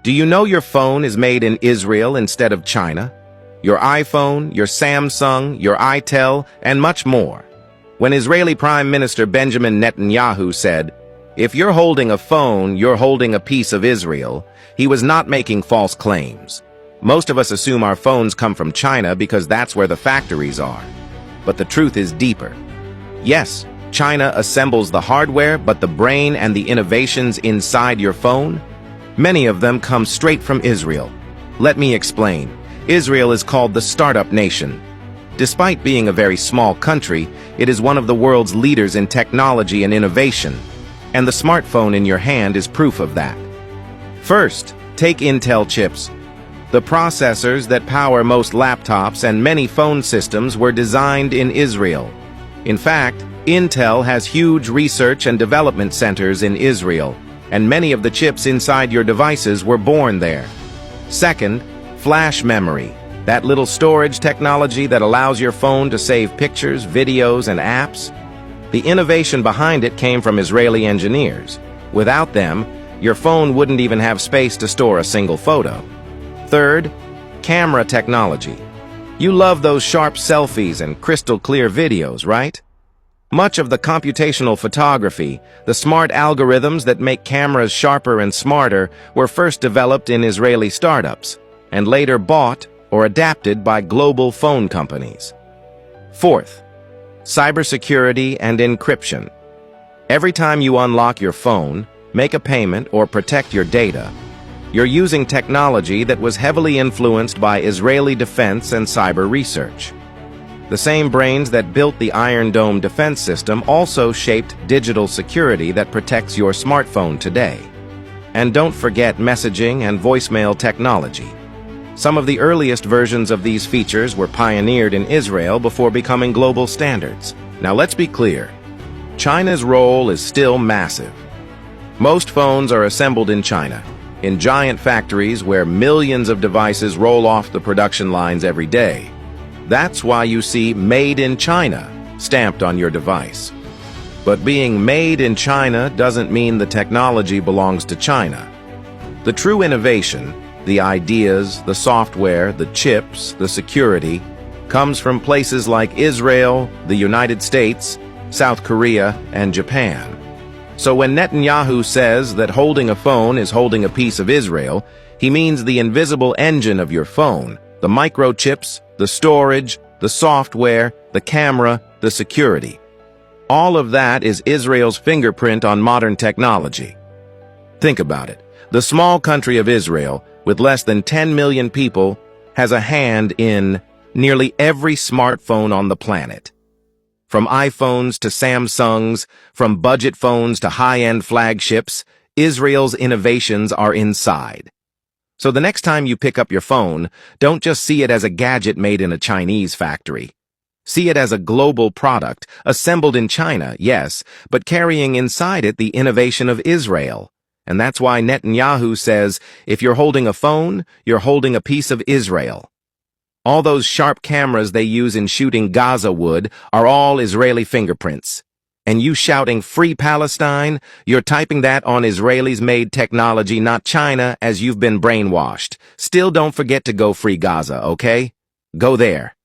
Do you know your phone is made in Israel instead of China? Your iPhone, your Samsung, your itel, and much more. When Israeli Prime Minister Benjamin Netanyahu said, "If you're holding a phone, you're holding a piece of Israel," he was not making false claims. Most of us assume our phones come from China because that's where the factories are. But the truth is deeper. Yes, China assembles the hardware, but the brain and the innovations inside your phone? Many of them come straight from Israel. Let me explain. Israel is called the startup nation. Despite being a very small country, it is one of the world's leaders in technology and innovation. And the smartphone in your hand is proof of that. First, take Intel chips. The processors that power most laptops and many phone systems were designed in Israel. In fact, Intel has huge research and development centers in Israel, and many of the chips inside your devices were born there. Second, flash memory, that little storage technology that allows your phone to save pictures, videos, and apps. The innovation behind it came from Israeli engineers. Without them, your phone wouldn't even have space to store a single photo. Third, camera technology. You love those sharp selfies and crystal clear videos, right? Much of the computational photography, the smart algorithms that make cameras sharper and smarter, were first developed in Israeli startups, and later bought or adapted by global phone companies. Fourth, cybersecurity and encryption. Every time you unlock your phone, make a payment, or protect your data, you're using technology that was heavily influenced by Israeli defense and cyber research. The same brains that built the Iron Dome defense system also shaped digital security that protects your smartphone today. And don't forget messaging and voicemail technology. Some of the earliest versions of these features were pioneered in Israel before becoming global standards. Now let's be clear. China's role is still massive. Most phones are assembled in China, in giant factories where millions of devices roll off the production lines every day. That's why you see "Made in China" stamped on your device. But being made in China doesn't mean the technology belongs to China. The true innovation, the ideas, the software, the chips, the security, comes from places like Israel, the United States, South Korea, and Japan. So when Netanyahu says that holding a phone is holding a piece of Israel, he means the invisible engine of your phone, the microchips, the storage, the software, the camera, the security. All of that is Israel's fingerprint on modern technology. Think about it. The small country of Israel, with less than 10 million people, has a hand in nearly every smartphone on the planet. From iPhones to Samsungs, from budget phones to high-end flagships, Israel's innovations are inside. So the next time you pick up your phone, don't just see it as a gadget made in a Chinese factory. See it as a global product, assembled in China, yes, but carrying inside it the innovation of Israel. And that's why Netanyahu says, if you're holding a phone, you're holding a piece of Israel. All those sharp cameras they use in shooting Gaza wood are all Israeli fingerprints. And you shouting "Free Palestine," you're typing that on Israelis-made technology, not China, as you've been brainwashed. Still don't forget to go free Gaza, okay? Go there.